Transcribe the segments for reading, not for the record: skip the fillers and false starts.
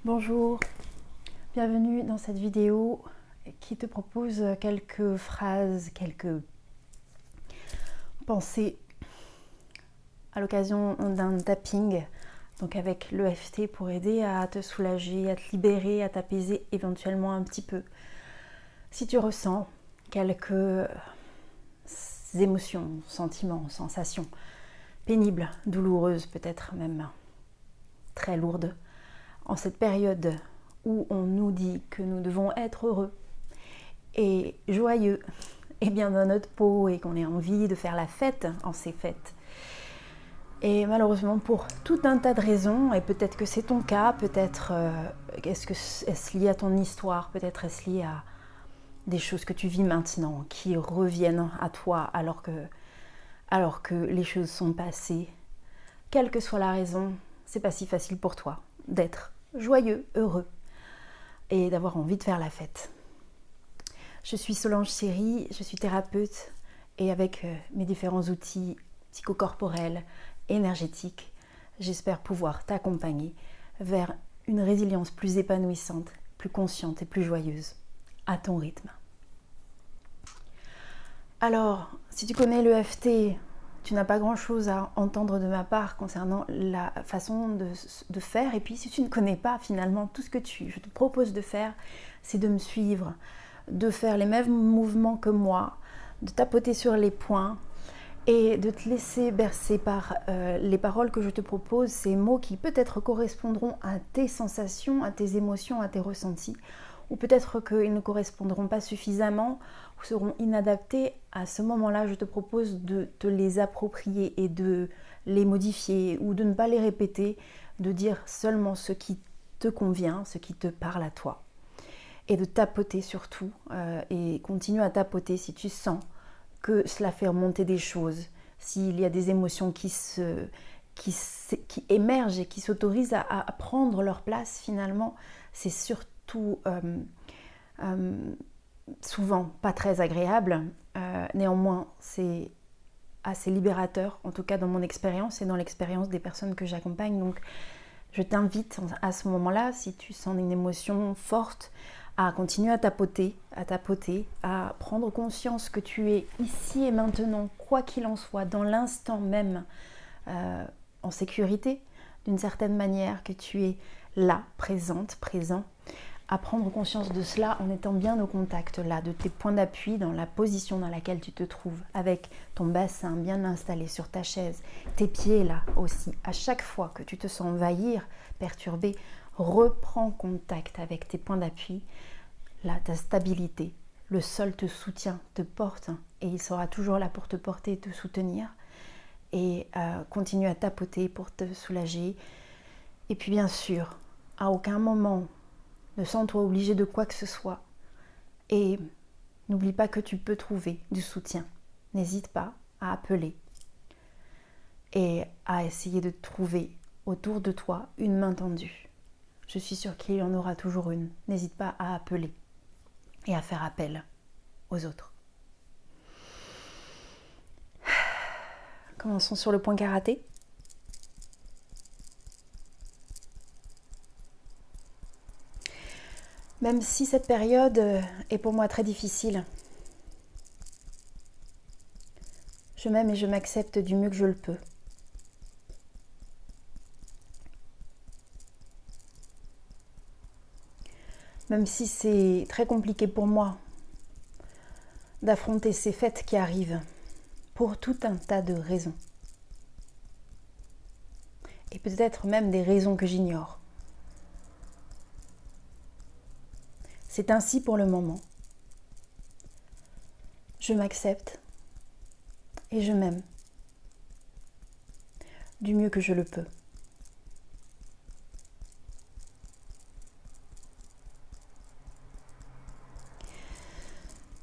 Bonjour, bienvenue dans cette vidéo qui te propose quelques phrases, quelques pensées à l'occasion d'un tapping, donc avec l'EFT pour aider à te soulager, à te libérer, à t'apaiser éventuellement un petit peu. Si tu ressens quelques émotions, sentiments, sensations pénibles, douloureuses, peut-être même très lourdes, en cette période où on nous dit que nous devons être heureux et joyeux et bien dans notre peau et qu'on ait envie de faire la fête en ces fêtes. Et malheureusement pour tout un tas de raisons, et peut-être que c'est ton cas, peut-être est-ce lié à ton histoire, peut-être est-ce lié à des choses que tu vis maintenant qui reviennent à toi alors que les choses sont passées. Quelle que soit la raison, c'est pas si facile pour toi d'être joyeux, heureux et d'avoir envie de faire la fête. Je suis Solange Chéry, je suis thérapeute et avec mes différents outils psychocorporels, énergétiques, j'espère pouvoir t'accompagner vers une résilience plus épanouissante, plus consciente et plus joyeuse, à ton rythme. Alors, si tu connais l'EFT, tu n'as pas grand-chose à entendre de ma part concernant la façon de faire. Et puis, si tu ne connais pas finalement tout ce que je te propose de faire, c'est de me suivre, de faire les mêmes mouvements que moi, de tapoter sur les points et de te laisser bercer par les paroles que je te propose, ces mots qui peut-être correspondront à tes sensations, à tes émotions, à tes ressentis, ou peut-être qu'ils ne correspondront pas suffisamment ou seront inadaptés. À ce moment-là, je te propose de te les approprier et de les modifier ou de ne pas les répéter, de dire seulement ce qui te convient, ce qui te parle à toi. Et de tapoter surtout, et continue à tapoter si tu sens que cela fait remonter des choses, s'il y a des émotions qui émergent et qui s'autorisent à prendre leur place finalement, c'est surtout souvent pas très agréable. Néanmoins, c'est assez libérateur, en tout cas dans mon expérience et dans l'expérience des personnes que j'accompagne. Donc, je t'invite à ce moment-là, si tu sens une émotion forte, à continuer à tapoter, à prendre conscience que tu es ici et maintenant, quoi qu'il en soit, dans l'instant même, en sécurité, d'une certaine manière, que tu es là, présente, présent, à prendre conscience de cela en étant bien au contact là, de tes points d'appui dans la position dans laquelle tu te trouves, avec ton bassin bien installé sur ta chaise, tes pieds là aussi. À chaque fois que tu te sens envahir, perturbé, reprends contact avec tes points d'appui, là, ta stabilité. Le sol te soutient, te porte, et il sera toujours là pour te porter et te soutenir. Et continue à tapoter pour te soulager. Et puis bien sûr, à aucun moment, ne sens-toi obligé de quoi que ce soit. Et n'oublie pas que tu peux trouver du soutien. N'hésite pas à appeler et à essayer de trouver autour de toi une main tendue. Je suis sûre qu'il y en aura toujours une. N'hésite pas à appeler et à faire appel aux autres. Commençons sur le point karaté. Même si cette période est pour moi très difficile, je m'aime et je m'accepte du mieux que je le peux. Même si c'est très compliqué pour moi d'affronter ces fêtes qui arrivent, pour tout un tas de raisons. Et peut-être même des raisons que j'ignore. C'est ainsi pour le moment. Je m'accepte et je m'aime du mieux que je le peux.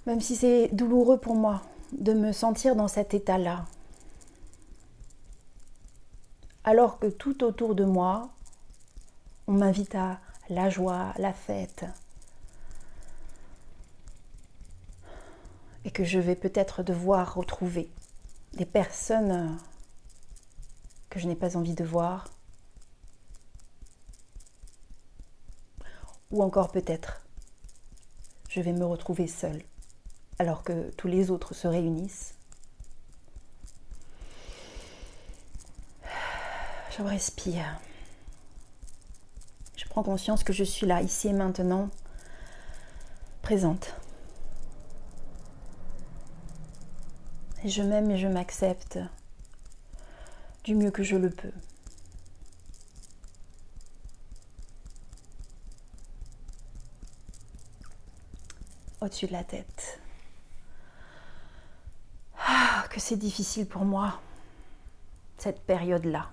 Même si c'est douloureux pour moi de me sentir dans cet état-là, alors que tout autour de moi, on m'invite à la joie, la fête, et que je vais peut-être devoir retrouver des personnes que je n'ai pas envie de voir, Ou encore peut-être, je vais me retrouver seule, alors que tous les autres se réunissent. Je respire. Je prends conscience que je suis là, ici et maintenant, présente. Et je m'aime et je m'accepte du mieux que je le peux. Au-dessus de la tête. Ah, que c'est difficile pour moi, cette période-là.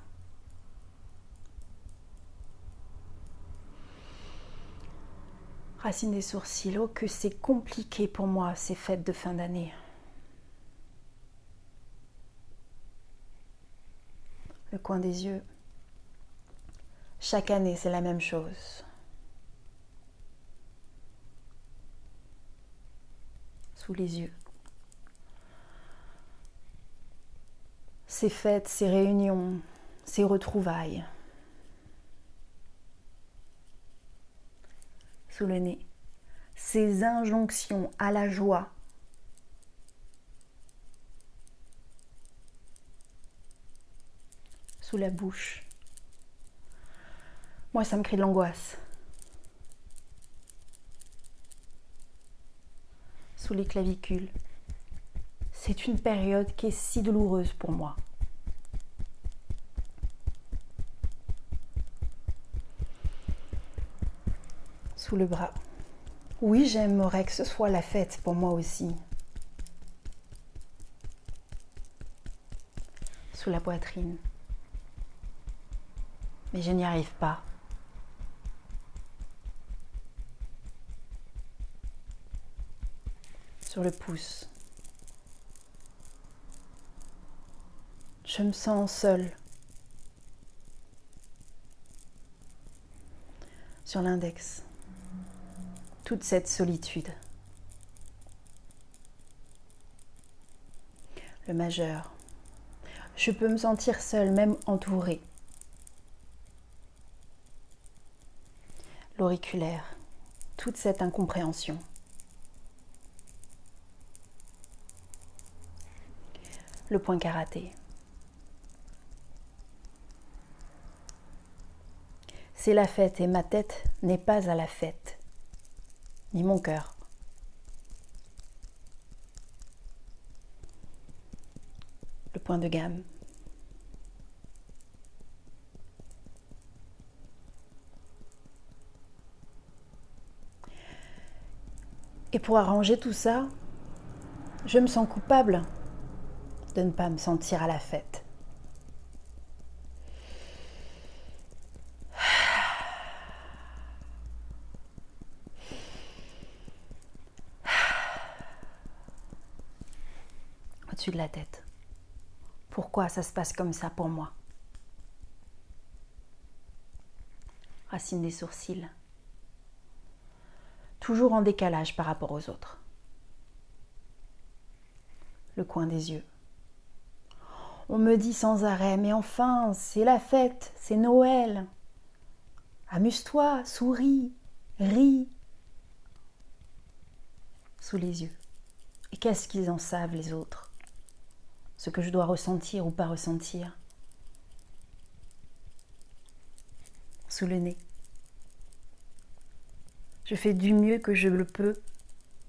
Racine des sourcils, oh que c'est compliqué pour moi ces fêtes de fin d'année. Le coin des yeux. Chaque année, c'est la même chose. Sous les yeux. Ces fêtes, ces réunions, ces retrouvailles. Sous le nez. Ces injonctions à la joie. Sous la bouche. Moi, ça me crée de l'angoisse. Sous les clavicules. C'est une période qui est si douloureuse pour moi. Sous le bras. Oui, j'aimerais que ce soit la fête pour moi aussi. Sous la poitrine. Mais je n'y arrive pas. Sur le pouce. Je me sens seule. Sur l'index. Toute cette solitude. Le majeur. Je peux me sentir seule, même entourée. L'auriculaire. Toute cette incompréhension. Le point karaté. C'est la fête et ma tête n'est pas à la fête, ni mon cœur. Le point de gamme. Et pour arranger tout ça, je me sens coupable de ne pas me sentir à la fête. Au-dessus de la tête. Pourquoi ça se passe comme ça pour moi? Racine des sourcils. Toujours en décalage par rapport aux autres. Le coin des yeux. On me dit sans arrêt, mais enfin, c'est la fête, c'est Noël. Amuse-toi, souris, ris. Sous les yeux. Et qu'est-ce qu'ils en savent les autres? Ce que je dois ressentir ou pas ressentir. Sous le nez. Je fais du mieux que je le peux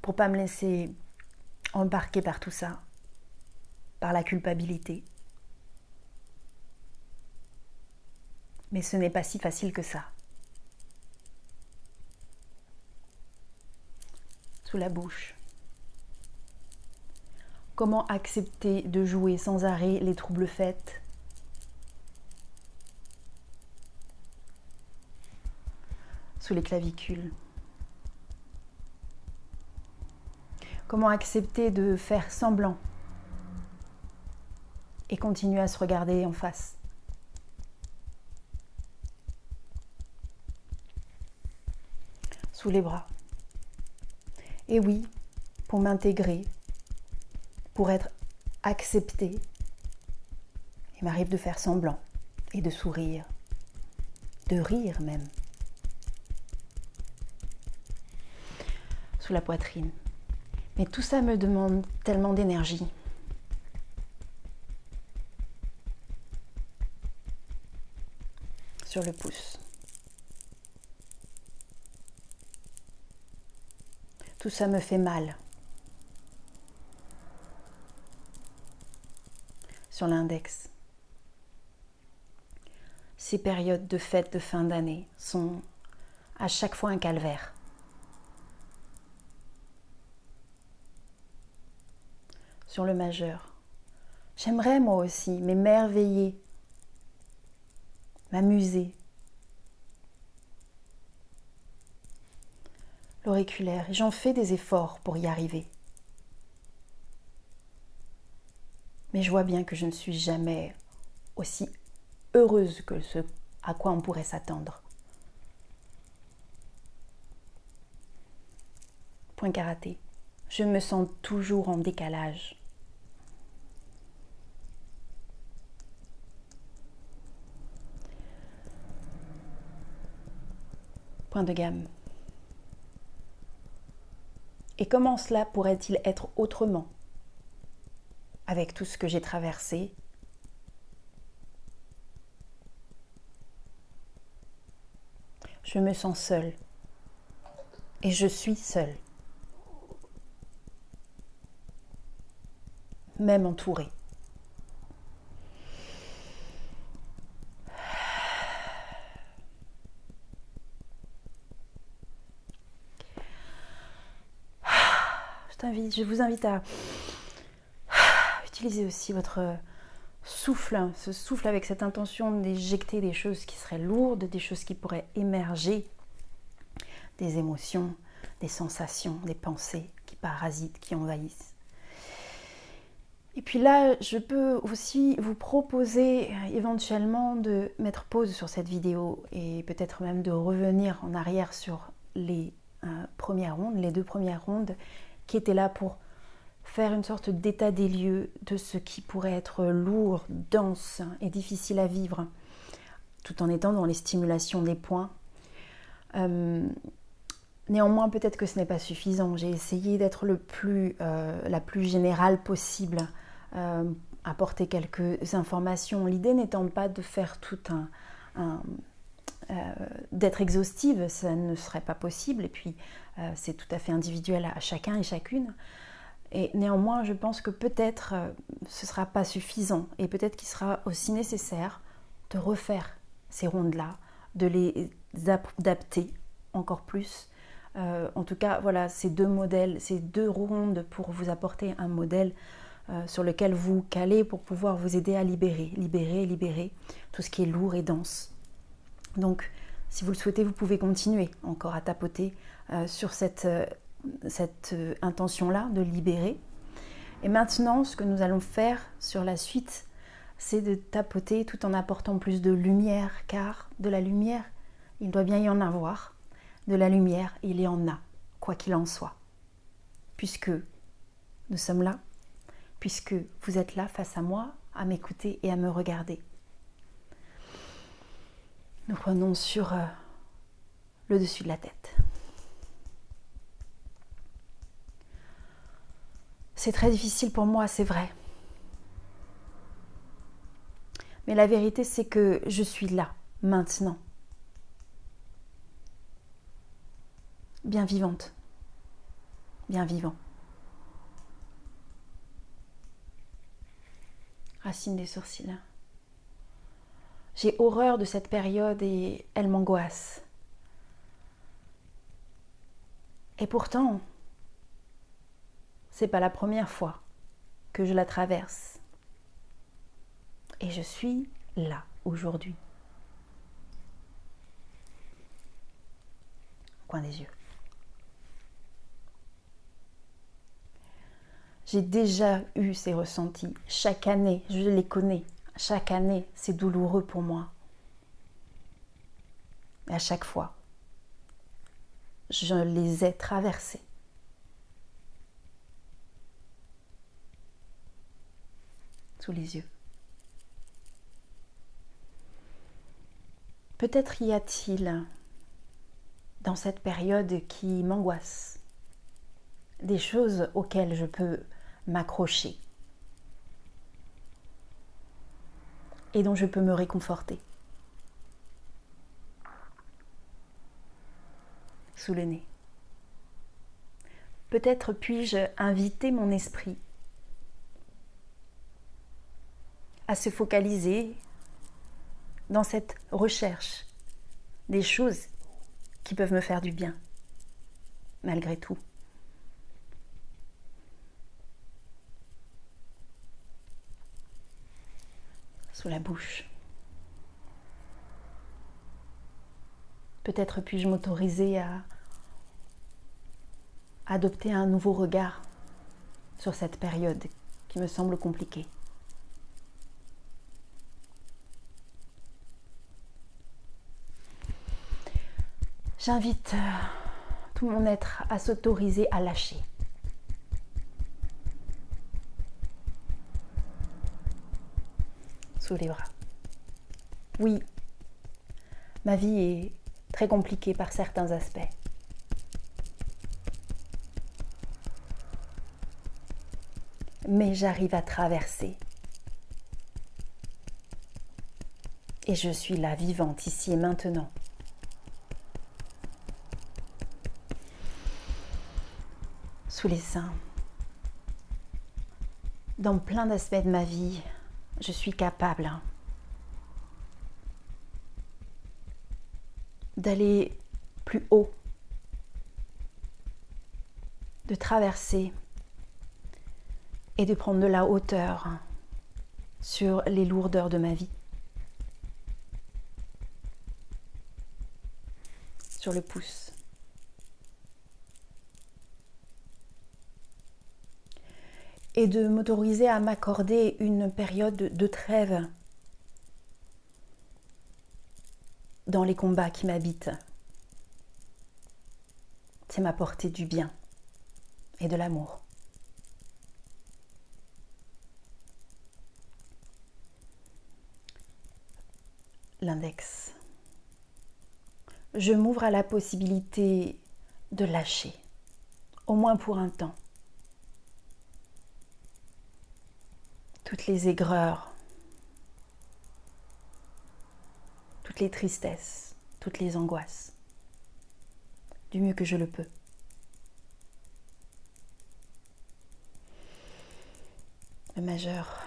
pour pas me laisser embarquer par tout ça, par la culpabilité. Mais ce n'est pas si facile que ça. Sous la bouche. Comment accepter de jouer sans arrêt les troubles fêtes? Sous les clavicules. Comment accepter de faire semblant et continuer à se regarder en face? Sous les bras. Et oui, pour m'intégrer, pour être acceptée, il m'arrive de faire semblant et de sourire, de rire même. sous la poitrine. Mais tout ça me demande tellement d'énergie. Sur le pouce. Tout ça me fait mal. Sur l'index. Ces périodes de fêtes de fin d'année sont à chaque fois un calvaire. Sur le majeur. J'aimerais moi aussi m'émerveiller, m'amuser. L'auriculaire, j'en fais des efforts pour y arriver. Mais je vois bien que je ne suis jamais aussi heureuse que ce à quoi on pourrait s'attendre. Point karaté. Je me sens toujours en décalage. Point de gamme. Et comment cela pourrait-il être autrement avec tout ce que j'ai traversé? Je me sens seule. Et je suis seule. Même entourée. Je vous invite à utiliser aussi votre souffle, ce souffle avec cette intention d'éjecter des choses qui seraient lourdes, des choses qui pourraient émerger, des émotions, des sensations, des pensées qui parasitent, qui envahissent. Et puis là, je peux aussi vous proposer éventuellement de mettre pause sur cette vidéo et peut-être même de revenir en arrière sur les premières rondes, les 2 premières rondes qui étaient là pour faire une sorte d'état des lieux de ce qui pourrait être lourd, dense et difficile à vivre, tout en étant dans les stimulations des points. Néanmoins, peut-être que ce n'est pas suffisant. J'ai essayé d'être la plus générale possible, apporter quelques informations. L'idée n'étant pas de faire tout d'être exhaustive, ça ne serait pas possible. Et puis, c'est tout à fait individuel à chacun et chacune. Et néanmoins, je pense que peut-être ce ne sera pas suffisant. Et peut-être qu'il sera aussi nécessaire de refaire ces rondes-là, de les adapter encore plus. En tout cas, voilà, ces 2 modèles, ces 2 rondes pour vous apporter un modèle sur lequel vous calez pour pouvoir vous aider à libérer tout ce qui est lourd et dense. Donc, si vous le souhaitez, vous pouvez continuer encore à tapoter sur cette intention-là de libérer. Et maintenant, ce que nous allons faire sur la suite, c'est de tapoter tout en apportant plus de lumière, car de la lumière, il doit bien y en avoir. De la lumière, il y en a, quoi qu'il en soit. Puisque nous sommes là, puisque vous êtes là face à moi, à m'écouter et à me regarder. Nous prenons sur le dessus de la tête. C'est très difficile pour moi, c'est vrai. Mais la vérité, c'est que je suis là, maintenant. Bien vivante. Bien vivant. Racine des sourcils. J'ai horreur de cette période et elle m'angoisse. Et pourtant, c'est pas la première fois que je la traverse. Et je suis là aujourd'hui. Coin des yeux. J'ai déjà eu ces ressentis. Chaque année, je les connais. Chaque année, c'est douloureux pour moi. Et à chaque fois, je les ai traversés. Sous les yeux. Peut-être y a-t-il dans cette période qui m'angoisse, des choses auxquelles je peux m'accrocher et dont je peux me réconforter. Sous le nez. Peut-être puis-je inviter mon esprit à se focaliser dans cette recherche des choses qui peuvent me faire du bien, malgré tout. Sous la bouche. Peut-être puis-je m'autoriser à adopter un nouveau regard sur cette période qui me semble compliquée. J'invite tout mon être à s'autoriser à lâcher. Sous les bras. Oui, ma vie est très compliquée par certains aspects. Mais j'arrive à traverser. Et je suis là, vivante, ici et maintenant. Sous les seins. Dans plein d'aspects de ma vie, je suis capable d'aller plus haut, de traverser et de prendre de la hauteur sur les lourdeurs de ma vie. Sur le pouce. Et de m'autoriser à m'accorder une période de trêve dans les combats qui m'habitent. C'est m'apporter du bien et de l'amour. L'index. Je m'ouvre à la possibilité de lâcher, au moins pour un temps. Toutes les aigreurs, toutes les tristesses, toutes les angoisses, du mieux que je le peux. Le majeur.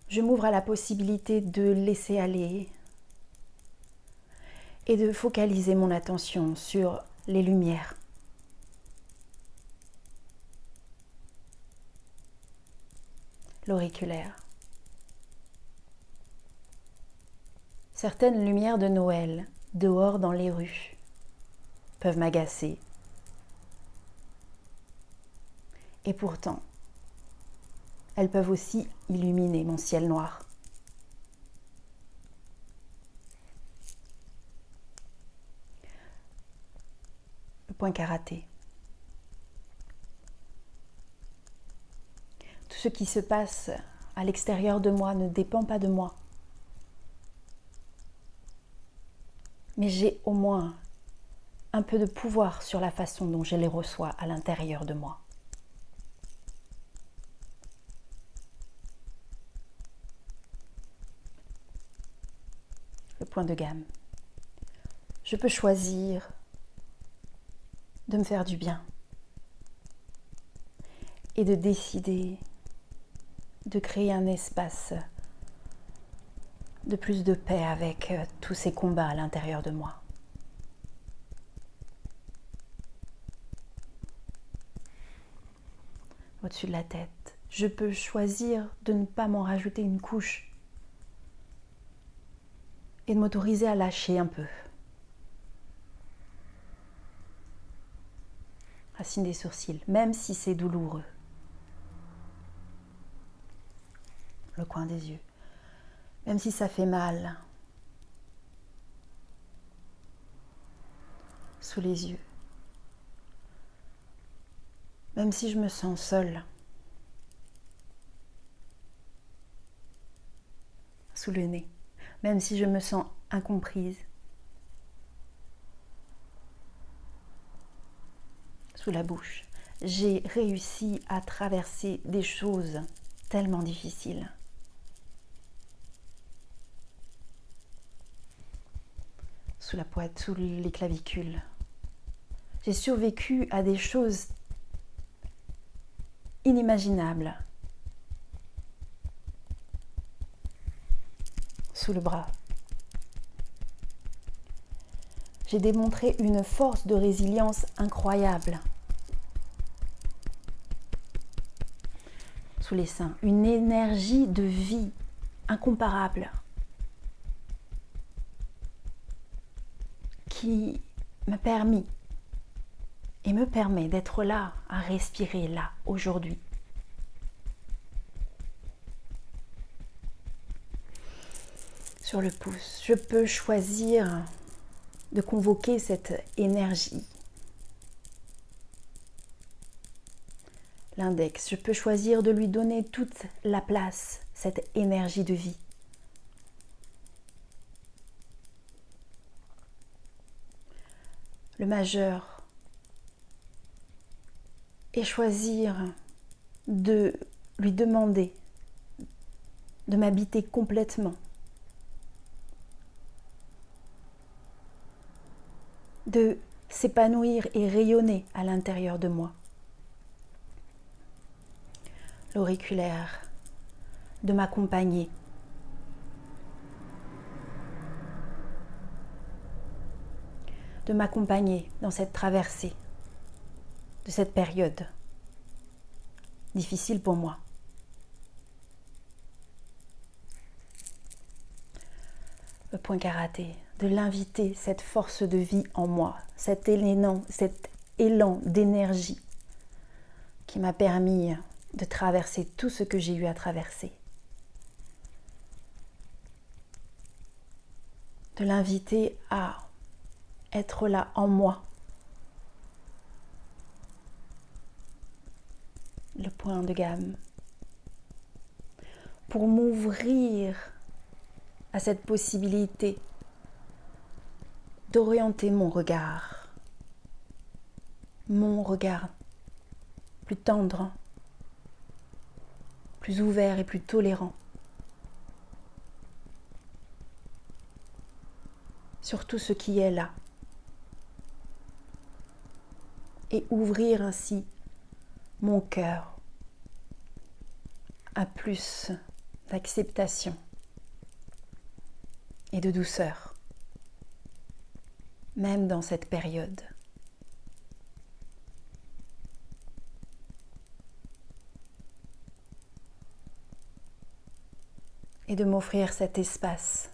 Je m'ouvre à la possibilité de laisser aller et de focaliser mon attention sur les lumières. L'auriculaire. Certaines lumières de Noël, dehors dans les rues, peuvent m'agacer. Et pourtant, elles peuvent aussi illuminer mon ciel noir. Le point karaté. Tout ce qui se passe à l'extérieur de moi ne dépend pas de moi. Mais j'ai au moins un peu de pouvoir sur la façon dont je les reçois à l'intérieur de moi. Le point de gamme. Je peux choisir de me faire du bien et de décider de créer un espace de plus de paix avec tous ces combats à l'intérieur de moi. Au-dessus de la tête, je peux choisir de ne pas m'en rajouter une couche et de m'autoriser à lâcher un peu. Racine des sourcils, même si c'est douloureux. Le coin des yeux, même si ça fait mal. Sous les yeux, même si je me sens seule. Sous le nez, même si je me sens incomprise. sous la bouche. J'ai réussi à traverser des choses tellement difficiles. Sous la poitrine, sous les clavicules. J'ai survécu à des choses inimaginables. Sous le bras. J'ai démontré une force de résilience incroyable. Sous les seins, une énergie de vie incomparable qui m'a permis et me permet d'être là, à respirer là, aujourd'hui. Sur le pouce, je peux choisir de convoquer cette énergie. L'index, je peux choisir de lui donner toute la place, cette énergie de vie. Le majeur, et choisir de lui demander de m'habiter complètement, de s'épanouir et rayonner à l'intérieur de moi. L'auriculaire, de m'accompagner. De m'accompagner dans cette traversée, de cette période difficile pour moi. Le point karaté, de l'inviter, cette force de vie en moi, cet élan d'énergie qui m'a permis de traverser tout ce que j'ai eu à traverser. De l'inviter à être là en moi. Le point de gamme. Pour m'ouvrir à cette possibilité d'orienter mon regard plus tendre, plus ouvert et plus tolérant sur tout ce qui est là, et ouvrir ainsi mon cœur à plus d'acceptation et de douceur, même dans cette période. Et de m'offrir cet espace,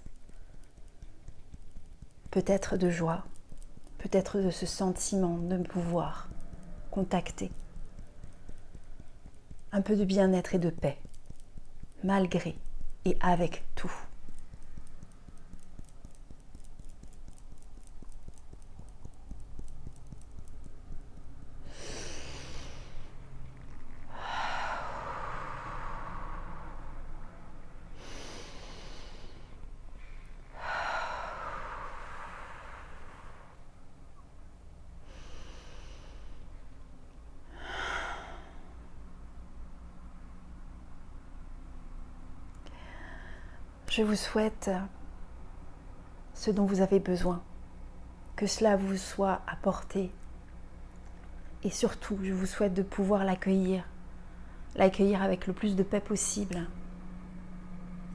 peut-être de joie, peut-être de ce sentiment de pouvoir contacter un peu de bien-être et de paix, malgré et avec tout. Je vous souhaite ce dont vous avez besoin, que cela vous soit apporté. Et surtout, je vous souhaite de pouvoir l'accueillir avec le plus de paix possible,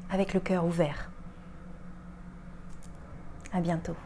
avec le cœur ouvert. À bientôt.